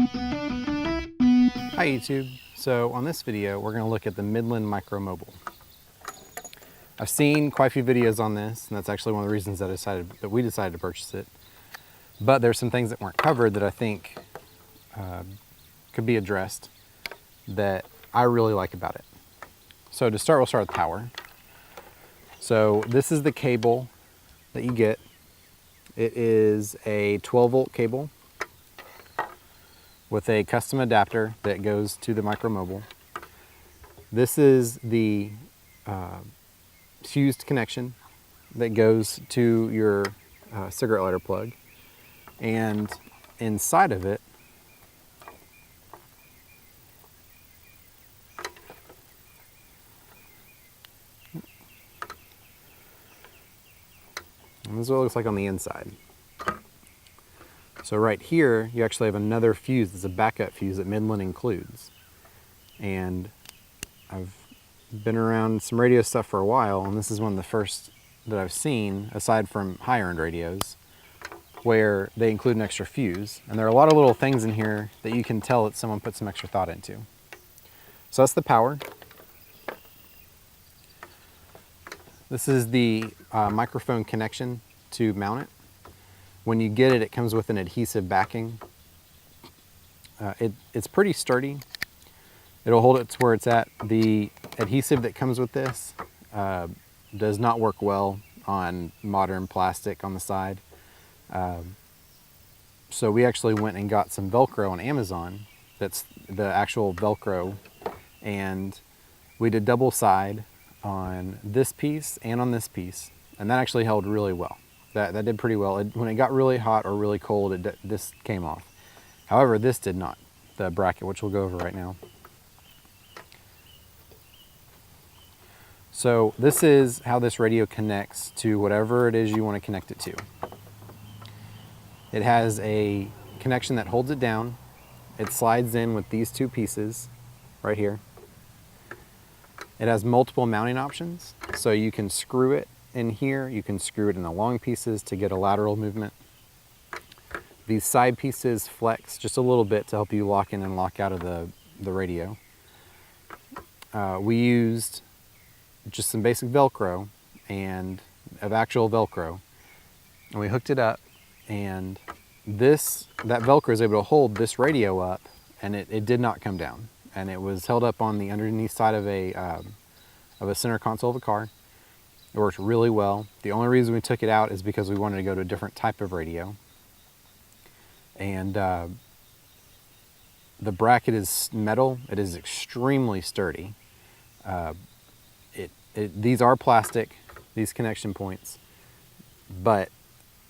Hi YouTube. So on this video we're going to look at the Midland Micro Mobile. I've seen quite a few videos on this, and that's actually one of the reasons that we decided to purchase it. But there's some things that weren't covered that I think could be addressed that I really like about it. So to start, we'll start with power. So this is the cable that you get. It is a 12-volt cable with a custom adapter that goes to the Micro Mobile. This is the fused connection that goes to your cigarette lighter plug, and inside of it and this is what it looks like on the inside. So right here, you actually have another fuse. It's a backup fuse that Midland includes. And I've been around some radio stuff for a while, and this is one of the first that I've seen, aside from higher-end radios, where they include an extra fuse. And there are a lot of little things in here that you can tell that someone put some extra thought into. So that's the power. This is the microphone connection to mount it. When you get it, it comes with an adhesive backing. It's pretty sturdy. It'll hold it to where it's at. The adhesive that comes with this does not work well on modern plastic on the side. So we actually went and got some Velcro on Amazon. That's the actual Velcro. And we did double side on this piece and on this piece. And that actually held really well. That did pretty well. When it got really hot or really cold, this came off. However, this did not, the bracket, which we'll go over right now. So this is how this radio connects to whatever it is you want to connect it to. It has a connection that holds it down. It slides in with these two pieces right here. It has multiple mounting options, so you can screw it in here, you can screw it in the long pieces to get a lateral movement. These side pieces flex just a little bit to help you lock in and lock out of the radio. We used just some basic Velcro and actual Velcro, and we hooked it up, and that Velcro is able to hold this radio up, and it did not come down, and it was held up on the underneath side of a center console of a car. It worked really well. The only reason we took it out is because we wanted to go to a different type of radio. And the bracket is metal. It is extremely sturdy. These are plastic, these connection points, but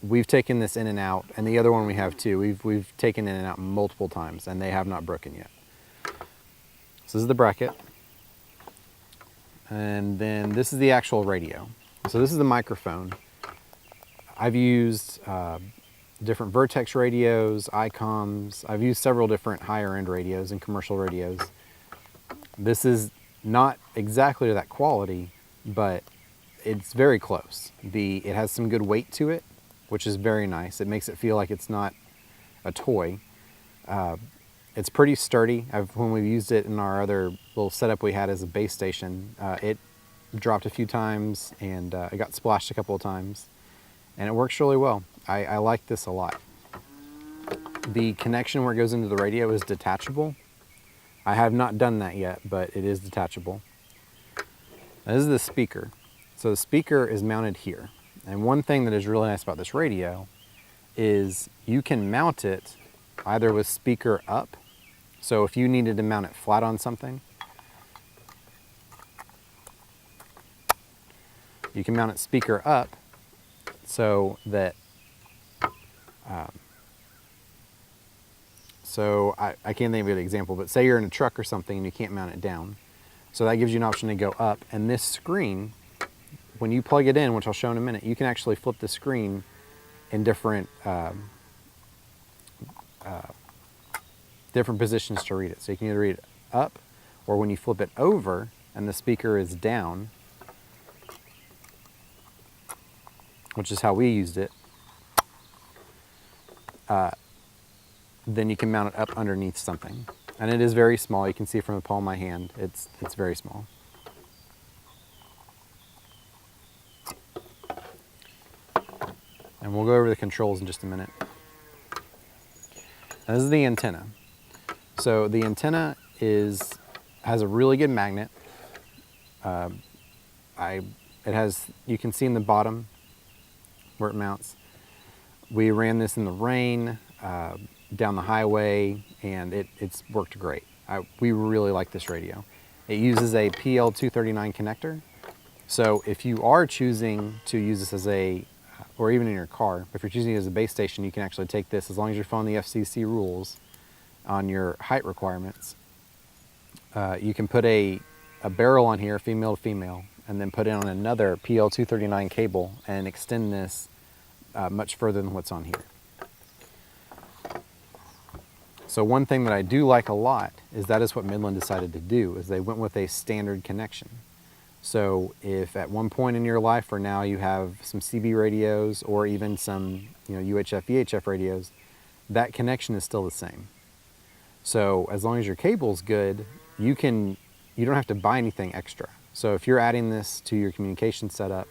we've taken this in and out, and the other one we have too. We've taken in and out multiple times, and they have not broken yet. So this is the bracket. And then this is the actual radio. So this is the microphone. I've used different Vertex radios, ICOMs. I've used several different higher end radios and commercial radios. This is not exactly to that quality, but it's very close. It has some good weight to it, which is very nice. It makes it feel like it's not a toy. It's pretty sturdy. When we've used it in our other little setup we had as a base station, it dropped a few times, and it got splashed a couple of times, and it works really well. I like this a lot. The connection where it goes into the radio is detachable. I have not done that yet, but it is detachable. Now, this is the speaker. So the speaker is mounted here, and one thing that is really nice about this radio is you can mount it either with speaker up. So if you needed to mount it flat on something, you can mount it speaker up, so that I can't think of an example, but say you're in a truck or something and you can't mount it down. So that gives you an option to go up, and this screen, when you plug it in, which I'll show in a minute, you can actually flip the screen in different positions to read it. So you can either read it up, or when you flip it over and the speaker is down, which is how we used it, then you can mount it up underneath something. And it is very small. You can see from the palm of my hand, it's very small. And we'll go over the controls in just a minute. Now, this is the antenna. So the antenna has a really good magnet. You can see in the bottom where it mounts. We ran this in the rain, down the highway, and it's worked great. We really like this radio. It uses a PL239 connector. So if you are choosing to use this as or even in your car, if you're choosing it as a base station, you can actually take this, as long as you're following the FCC rules on your height requirements. You can put a barrel on here, female to female, and then put it on another PL239 cable and extend this much further than what's on here. So one thing that I do like a lot is that is what Midland decided to do, is they went with a standard connection. So if at one point in your life or now you have some CB radios or even some UHF, VHF radios, that connection is still the same. So as long as your cable's good, you don't have to buy anything extra. So if you're adding this to your communication setup,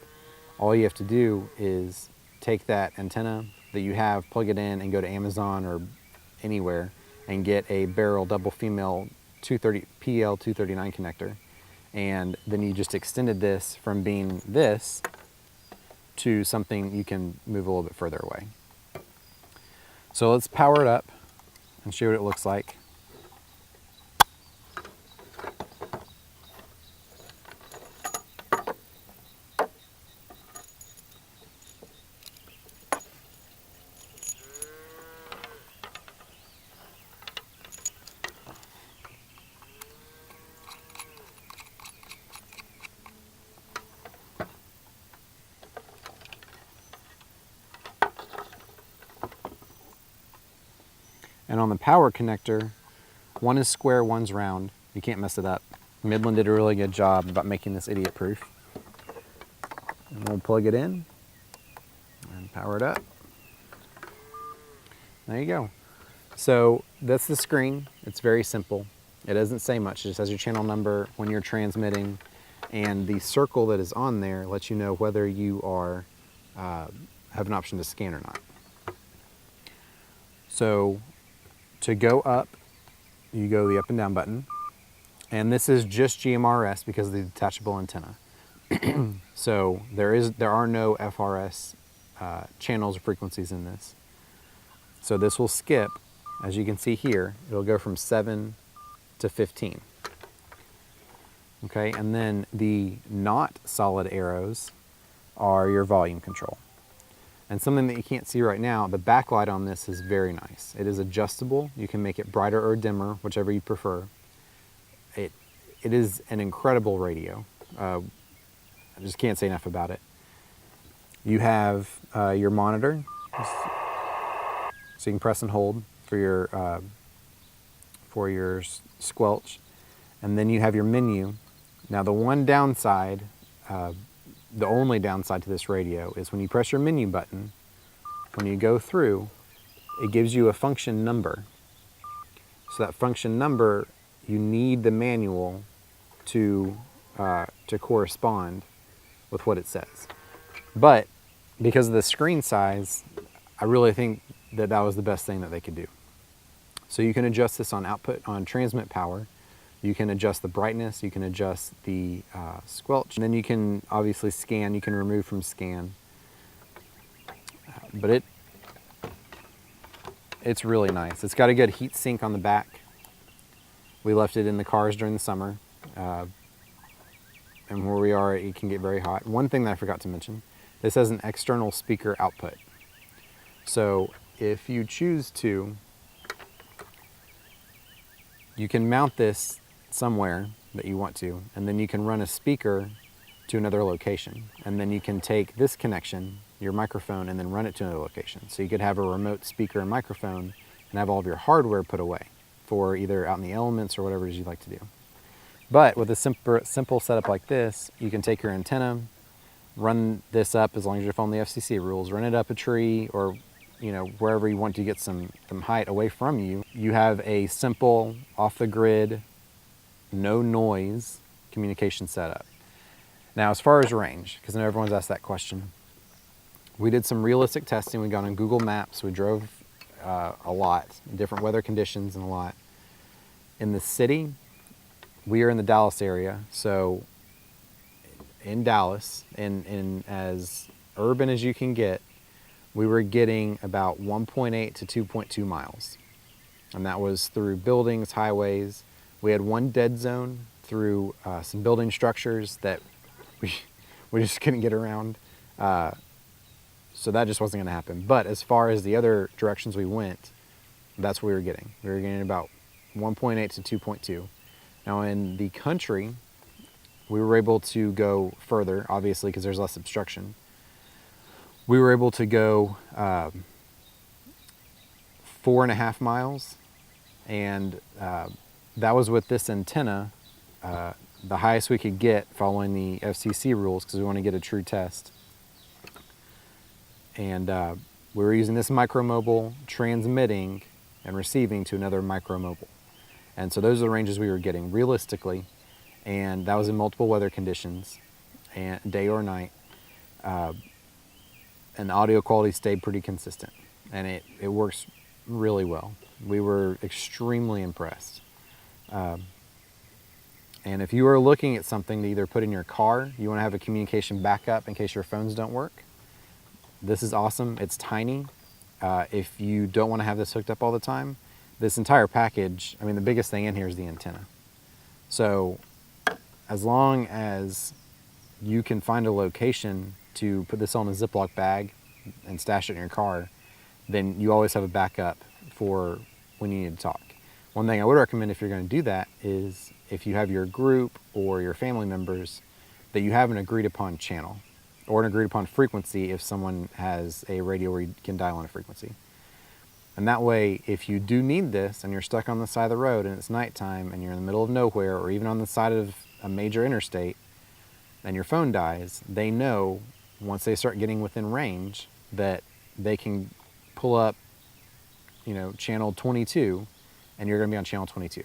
all you have to do is take that antenna that you have, plug it in, and go to Amazon or anywhere and get a barrel double female PL239 connector. And then you just extended this from being this to something you can move a little bit further away. So let's power it up and show you what it looks like. And on the power connector, one is square, one's round. You can't mess it up. Midland did a really good job about making this idiot proof. And we'll plug it in and power it up. There you go. So that's the screen. It's very simple. It doesn't say much. It just has your channel number when you're transmitting, and the circle that is on there lets you know whether you are have an option to scan or not. So to go up, you go the up and down button, and this is just GMRS because of the detachable antenna. So there are no FRS channels or frequencies in this. So this will skip, as you can see here, it'll go from 7 to 15. Okay, and then the not solid arrows are your volume control. And something that you can't see right now, the backlight on this is very nice. It is adjustable. You can make it brighter or dimmer, whichever you prefer. It is an incredible radio. I just can't say enough about it. You have your monitor, so you can press and hold for your squelch, and then you have your menu. Now the one downside, the only downside to this radio is when you press your menu button, when you go through, it gives you a function number. So that function number, you need the manual to correspond with what it says. But because of the screen size, I really think that was the best thing that they could do. So you can adjust this on transmit power. You can adjust the brightness, you can adjust the squelch, and then you can obviously scan, you can remove from scan. But it's really nice. It's got a good heat sink on the back. We left it in the cars during the summer. And where we are, it can get very hot. One thing that I forgot to mention, this has an external speaker output. So if you choose to, you can mount this somewhere that you want to, and then you can run a speaker to another location. And then you can take this connection, your microphone, and then run it to another location. So you could have a remote speaker and microphone and have all of your hardware put away for either out in the elements or whatever it is you'd like to do. But with a simple setup like this, you can take your antenna, run this up, as long as you're following the FCC rules, run it up a tree or wherever you want to get some height away from you, you have a simple, off-the-grid, no noise communication setup. Now, as far as range, because I know everyone's asked that question, we did some realistic testing. We got on Google Maps. We drove a lot, different weather conditions and a lot. In the city, we are in the Dallas area, so in Dallas, in as urban as you can get, we were getting about 1.8 to 2.2 miles. And that was through buildings, highways. We had one dead zone through some building structures that we just couldn't get around. So that just wasn't going to happen. But as far as the other directions we went, that's what we were getting. We were getting about 1.8 to 2.2. Now in the country, we were able to go further, obviously, because there's less obstruction. We were able to go 4.5 miles, and that was with this antenna, the highest we could get following the FCC rules, because we want to get a true test. And we were using this micromobile, transmitting and receiving to another micromobile. And so those are the ranges we were getting realistically, and that was in multiple weather conditions, and day or night. And the audio quality stayed pretty consistent, and it works really well. We were extremely impressed. And if you are looking at something to either put in your car, you want to have a communication backup in case your phones don't work, this is awesome. It's tiny. If you don't want to have this hooked up all the time, this entire package, I mean, the biggest thing in here is the antenna. So as long as you can find a location to put this on a Ziploc bag and stash it in your car, then you always have a backup for when you need to talk. One thing I would recommend if you're going to do that is if you have your group or your family members, that you have an agreed upon channel or an agreed upon frequency if someone has a radio where you can dial on a frequency. And that way, if you do need this and you're stuck on the side of the road and it's nighttime and you're in the middle of nowhere or even on the side of a major interstate and your phone dies, they know once they start getting within range that they can pull up, channel 22, and you're going to be on channel 22.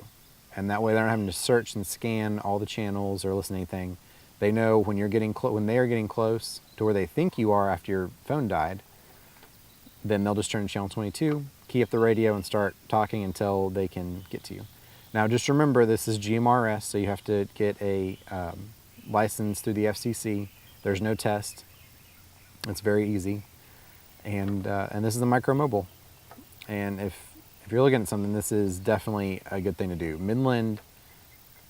And that way they're not having to search and scan all the channels or listen to anything. They know when you're getting when they are getting close to where they think you are after your phone died, then they'll just turn to channel 22, key up the radio, and start talking until they can get to you. Now, just remember, this is GMRS, so you have to get a license through the FCC. There's no test. It's very easy. And this is a micro mobile. And if you're looking at something, this is definitely a good thing to do. Midland,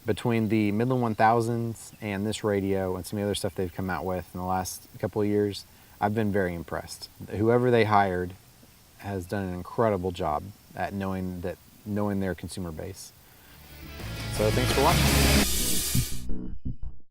between the Midland 1000s and this radio and some of the other stuff they've come out with in the last couple of years, I've been very impressed. Whoever they hired has done an incredible job at knowing their consumer base. So thanks for watching.